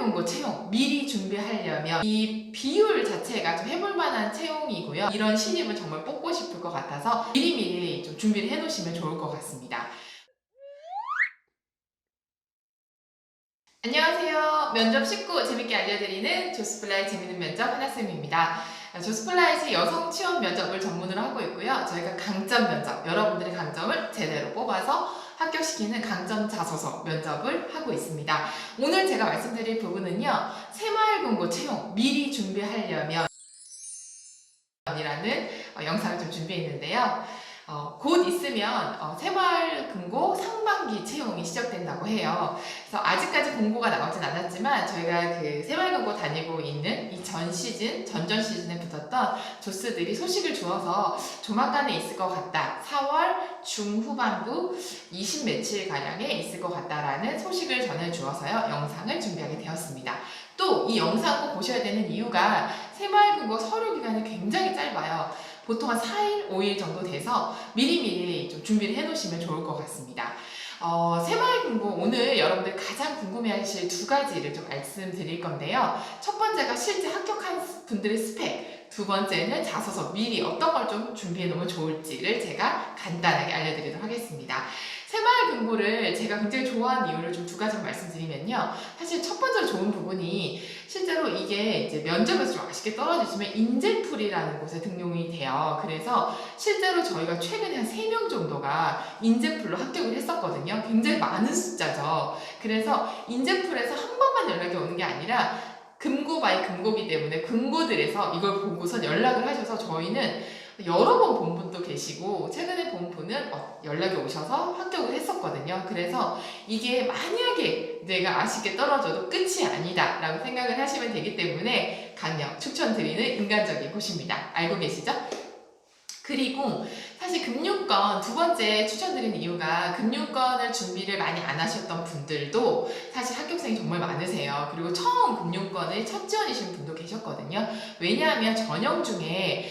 새마을금고 채용 미리 준비하려면 이 비율 자체가 좀 해볼 만한 채용이고요. 이런 신입은 정말 뽑고 싶을 것 같아서 미리미리 좀 준비를 해 놓으시면 좋을 것 같습니다. 안녕하세요. 면접 쉽고 재밌게 알려드리는 조스플라이 재밌는 면접 하나쌤입니다. 조스플라이시 여성 취업 면접을 전문으로 하고 있고요. 저희가 강점 면접, 여러분들의 강점을 제대로 뽑아서 합격시키는 강점 자소서 면접을 하고 있습니다. 오늘 제가 말씀드릴 부분은요. 새마을금고 채용 미리 준비하려면 이라는 영상을 좀 준비했는데요. 곧 있으면 새마을금고 상반기 채용이 시작된다고 해요. 그래서 아직까지 공고가 나오진 않았지만 저희가 그 새마을금고 다니고 있는 이 전 시즌, 전전 시즌에 붙었던 조스들이 소식을 주어서 조만간에 있을 것 같다. 4월 중후반부 20 며칠 가량에 있을 것 같다라는 소식을 전해주어서요. 영상을 준비하게 되었습니다. 또 이 영상 꼭 보셔야 되는 이유가 새마을금고 서류 기간이 굉장히 짧아요. 보통 한 4일, 5일 정도 돼서 미리미리 좀 준비를 해 놓으시면 좋을 것 같습니다. 새마을금고 오늘 여러분들 가장 궁금해하실 두 가지를 좀 말씀드릴 건데요. 첫 번째가 실제 합격한 분들의 스펙, 두 번째는 자소서 미리 어떤 걸 좀 준비해 놓으면 좋을지를 제가 간단하게 알려드리도록 하겠습니다. 새마을금고를 제가 굉장히 좋아하는 이유를 좀 두 가지 말씀드리면요. 사실 첫 번째로 좋은 부분이 실제로 이게 이제 면접에서 좀 아쉽게 떨어지시면 인재풀이라는 곳에 등록이 돼요. 그래서 실제로 저희가 최근에 한 3명 정도가 인재풀로 합격을 했었거든요. 굉장히 많은 숫자죠. 그래서 인재풀에서 한 번만 연락이 오는 게 아니라 금고 바이 금고기 때문에 금고들에서 이걸 보고서 연락을 하셔서 저희는 여러 번 본 분도 계시고 최근에 본 분은 연락이 오셔서 합격을 했었거든요. 그래서 이게 만약에 내가 아쉽게 떨어져도 끝이 아니다 라고 생각을 하시면 되기 때문에 강력 추천드리는 인간적인 곳입니다. 알고 계시죠? 그리고 사실 금융권 두 번째 추천드리는 이유가 금융권을 준비를 많이 안 하셨던 분들도 사실 합격생이 정말 많으세요. 그리고 처음 금융권을 첫 지원이신 분도 계셨거든요. 왜냐하면 전형 중에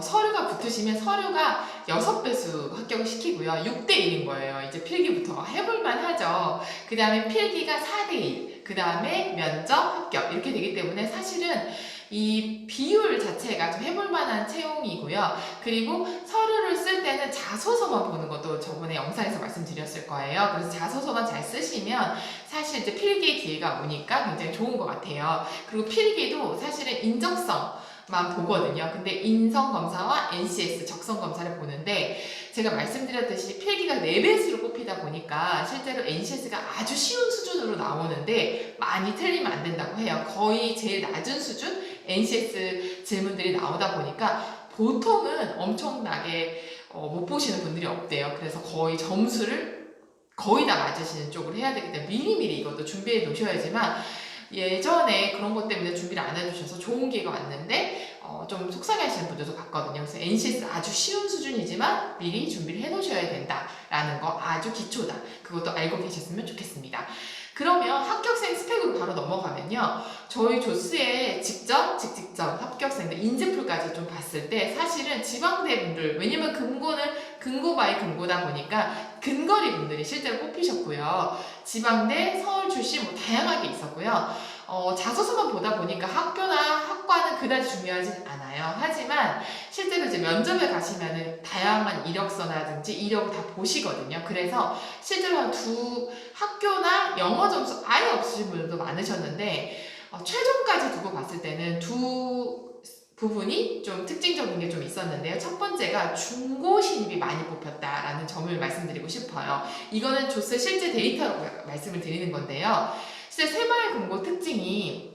서류가 붙으시면 서류가 6배수 합격을 시키고요. 6대1인 거예요. 이제 필기부터 해볼만 하죠. 그 다음에 필기가 4대1, 그 다음에 면접, 합격 이렇게 되기 때문에 사실은 이 비율 자체가 좀 해볼 만한 채용이고요. 그리고 서류를 쓸 때는 자소서만 보는 것도 저번에 영상에서 말씀드렸을 거예요. 그래서 자소서만 잘 쓰시면 사실 이제 필기의 기회가 오니까 굉장히 좋은 것 같아요. 그리고 필기도 사실은 인적성만 보거든요. 근데 인성검사와 NCS 적성검사를 보는데 제가 말씀드렸듯이 필기가 4배수로 뽑히다 보니까 실제로 NCS가 아주 쉬운 수준으로 나오는데 많이 틀리면 안 된다고 해요. 거의 제일 낮은 수준 NCS 질문들이 나오다 보니까 보통은 엄청나게 못 보시는 분들이 없대요. 그래서 거의 점수를 거의 다 맞으시는 쪽으로 해야 되기 때문에 미리미리 이것도 준비해 놓으셔야지만 예전에 그런 것 때문에 준비를 안 해주셔서 좋은 기회가 왔는데 좀 속상해 하시는 분들도 봤거든요. 그래서 NCS 아주 쉬운 수준이지만 미리 준비를 해 놓으셔야 된다라는 거 아주 기초다. 그것도 알고 계셨으면 좋겠습니다. 그러면 합격생 스펙으로 바로 넘어가면요. 저희 조스의 직전 합격생들 인재풀까지 좀 봤을 때 사실은 지방대 분들, 왜냐면 금고는 금고 바이 금고다 보니까 근거리 분들이 실제로 뽑히셨고요. 지방대, 서울 출신 뭐 다양하게 있었고요. 자소서만 보다 보니까 학교나 학과는 그다지 중요하진 않아요. 하지만 실제로 이제 면접에 가시면은 다양한 이력서라든지 이력을 다 보시거든요. 그래서 실제로 한 두 학교나 영어 점수 아예 없으신 분들도 많으셨는데 최종까지 두고 봤을 때는 두 부분이 좀 특징적인 게 좀 있었는데요. 첫 번째가 중고 신입이 많이 뽑혔다라는 점을 말씀드리고 싶어요. 이거는 조스 실제 데이터로 말씀을 드리는 건데요. 실제 새마을금고 특징이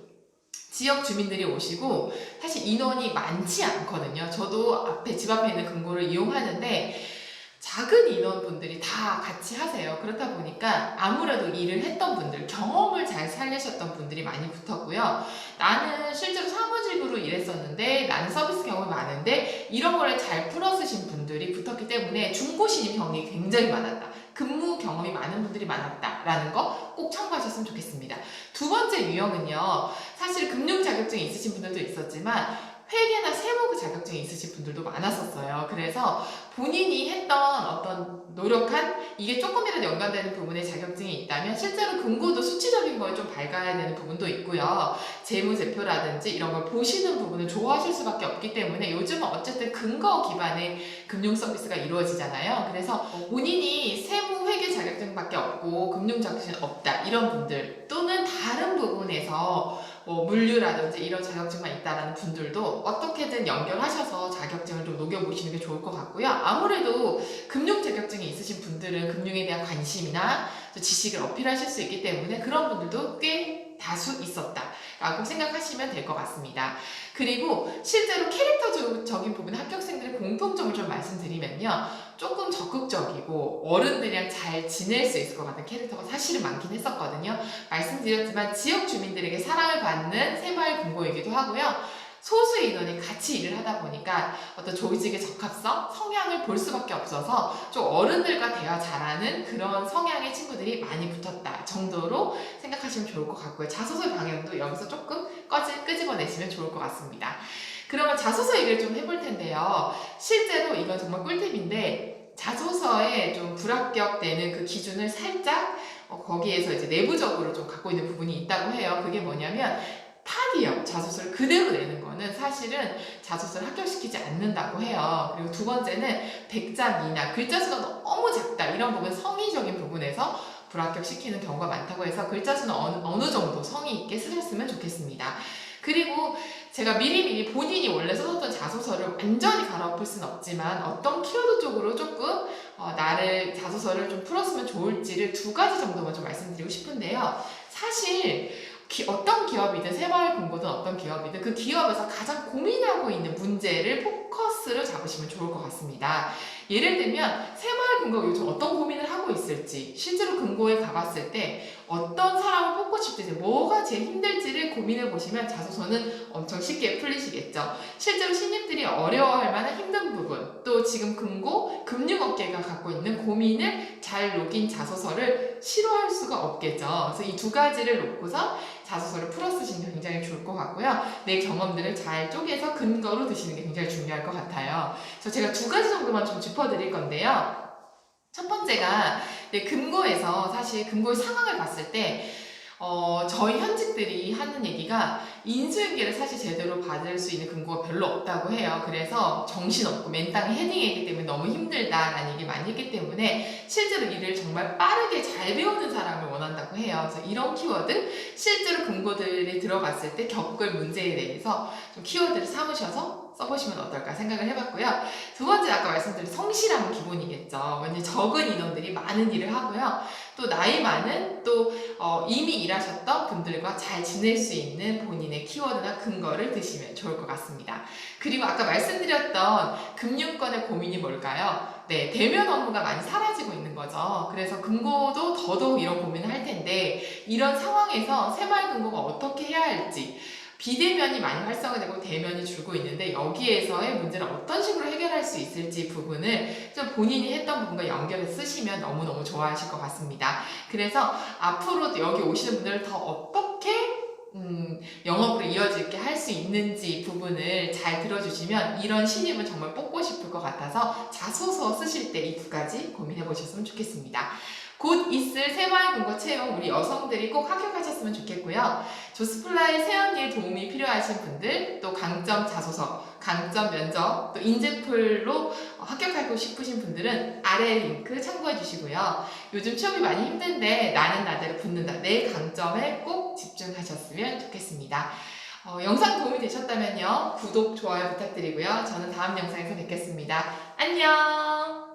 지역 주민들이 오시고 사실 인원이 많지 않거든요. 저도 집 앞에 있는 금고를 이용하는데 작은 인원분들이 다 같이 하세요. 그렇다 보니까 아무래도 일을 했던 분들, 경험을 잘 살리셨던 분들이 많이 붙었고요. 나는 실제로 사무직으로 일했었는데 나는 서비스 경험이 많은데 이런 거를 잘 풀어쓰신 분들이 붙었기 때문에 중고 신입 경험이 굉장히 많았다. 근무 경험이 많은 분들이 많았다라는 거 꼭 참고하셨으면 좋겠습니다. 두 번째 유형은요. 사실 금융 자격증이 있으신 분들도 있었지만 회계나 세무 자격증이 있으신 분들도 많았었어요. 그래서 본인이 했던 어떤 노력한 이게 조금이라도 연관되는 부분에 자격증이 있다면 실제로 금고도 수치적인 걸 좀 밝아야 되는 부분도 있고요. 재무제표라든지 이런 걸 보시는 부분을 좋아하실 수밖에 없기 때문에 요즘은 어쨌든 근거 기반의 금융 서비스가 이루어지잖아요. 그래서 본인이 세무 회계 자격증밖에 없고 금융 자격증이 없다 이런 분들 또는 다른 부분에서 뭐 물류라든지 이런 자격증만 있다라는 분들도 어떻게든 연결하셔서 자격증을 좀 녹여보시는 게 좋을 것 같고요. 아무래도 금융 자격증이 있으신 분들은 금융에 대한 관심이나 지식을 어필하실 수 있기 때문에 그런 분들도 꽤 다수 있었다라고 생각하시면 될 것 같습니다. 그리고 실제로 캐릭터적인 부분의 합격생들의 공통점을 좀 말씀드리면요. 조금 적극적이고 어른들이랑 잘 지낼 수 있을 것 같은 캐릭터가 사실은 많긴 했었거든요. 말씀드렸지만 지역 주민들에게 사랑을 받는 새마을금고이기도 하고요. 소수의 인원이 같이 일을 하다 보니까 어떤 조직의 적합성, 성향을 볼 수밖에 없어서 좀 어른들과 대화 잘하는 그런 성향의 친구들이 많이 붙었다 정도로 생각하시면 좋을 것 같고요. 자소서 방향도 여기서 조금 끄집어내시면 좋을 것 같습니다. 그러면 자소서 얘기를 좀 해볼 텐데요. 실제로 이건 정말 꿀팁인데 자소서에 좀 불합격되는 그 기준을 살짝 거기에서 이제 내부적으로 좀 갖고 있는 부분이 있다고 해요. 그게 뭐냐면 타디어 자소서를 그대로 내는 거는 사실은 자소서를 합격시키지 않는다고 해요. 그리고 두 번째는 100자 미나 글자 수가 너무 작다 이런 부분 성의적인 부분에서 불합격시키는 경우가 많다고 해서 글자 수는 어느 정도 성의 있게 쓰셨으면 좋겠습니다. 그리고 제가 미리미리 본인이 원래 써뒀던 자소서를 완전히 갈아엎을 수는 없지만 어떤 키워드 쪽으로 조금 나를 자소서를 좀 풀었으면 좋을지를 2가지 정도만 좀 말씀드리고 싶은데요. 사실 어떤 기업이든 새마을금고든 어떤 기업이든 그 기업에서 가장 고민하고 있는 문제를 포커스로 잡으시면 좋을 것 같습니다. 예를 들면 새마을금고가 요즘 어떤 고민을 하고 있을지 실제로 금고에 가봤을 때 어떤 사람을 뽑고 싶을지 뭐가 제일 힘들지를 고민해 보시면 자소서는 엄청 쉽게 풀리시겠죠. 실제로 신입들이 어려워할 만한 힘든 부분 또 지금 금융업계가 갖고 있는 고민을 잘 녹인 자소서를 싫어할 수가 없겠죠. 그래서 이 2가지를 놓고서 자소서를 풀어 쓰시는 게 굉장히 좋을 것 같고요. 내 경험들을 잘 쪼개서 근거로 드시는 게 굉장히 중요할 것 같아요. 그래서 제가 2가지 정도만 좀 짚어드릴 건데요. 첫 번째가 금고에서 사실 금고의 상황을 봤을 때 저희 현직들이 하는 얘기가 인수인계를 사실 제대로 받을 수 있는 금고가 별로 없다고 해요. 그래서 정신없고 맨땅에 헤딩이기 때문에 너무 힘들다라는 얘기 많이 했기 때문에 실제로 일을 정말 빠르게 잘 배우는 사람을 원한다고 해요. 그래서 이런 키워드 실제로 금고들이 들어갔을 때 겪을 문제에 대해서 좀 키워드를 삼으셔서 써보시면 어떨까 생각을 해봤고요. 2번째 아까 말씀드린 성실함은 기본이겠죠. 왜냐면 적은 인원들이 많은 일을 하고요. 또 나이 많은 또 이미 일하셨던 분들과 잘 지낼 수 있는 본인의 키워드나 근거를 드시면 좋을 것 같습니다. 그리고 아까 말씀드렸던 금융권의 고민이 뭘까요? 네, 대면 업무가 많이 사라지고 있는 거죠. 그래서 금고도 더더욱 이런 고민을 할 텐데 이런 상황에서 새마을금고가 어떻게 해야 할지 비대면이 많이 활성화되고 대면이 줄고 있는데 여기에서의 문제를 어떤 식으로 해결할 수 있을지 부분을 좀 본인이 했던 부분과 연결해서 쓰시면 너무너무 좋아하실 것 같습니다. 그래서 앞으로 여기 오시는 분들을 더 어떻게 영업으로 이어질게 할 수 있는지 부분을 잘 들어주시면 이런 신입은 정말 뽑고 싶을 것 같아서 자소서 쓰실 때 이 2가지 고민해 보셨으면 좋겠습니다. 곧 있을 새마을금고 채용 우리 여성들이 꼭 합격하셨으면 좋겠고요. 조스플라의 세언니에 도움이 필요하신 분들 또 강점 자소서, 강점 면접, 또 인재풀로 합격하고 싶으신 분들은 아래 링크 참고해 주시고요. 요즘 취업이 많이 힘든데 나는 나대로 붙는다. 내 강점에 꼭 집중하셨으면 좋겠습니다. 영상 도움이 되셨다면요. 구독, 좋아요 부탁드리고요. 저는 다음 영상에서 뵙겠습니다. 안녕!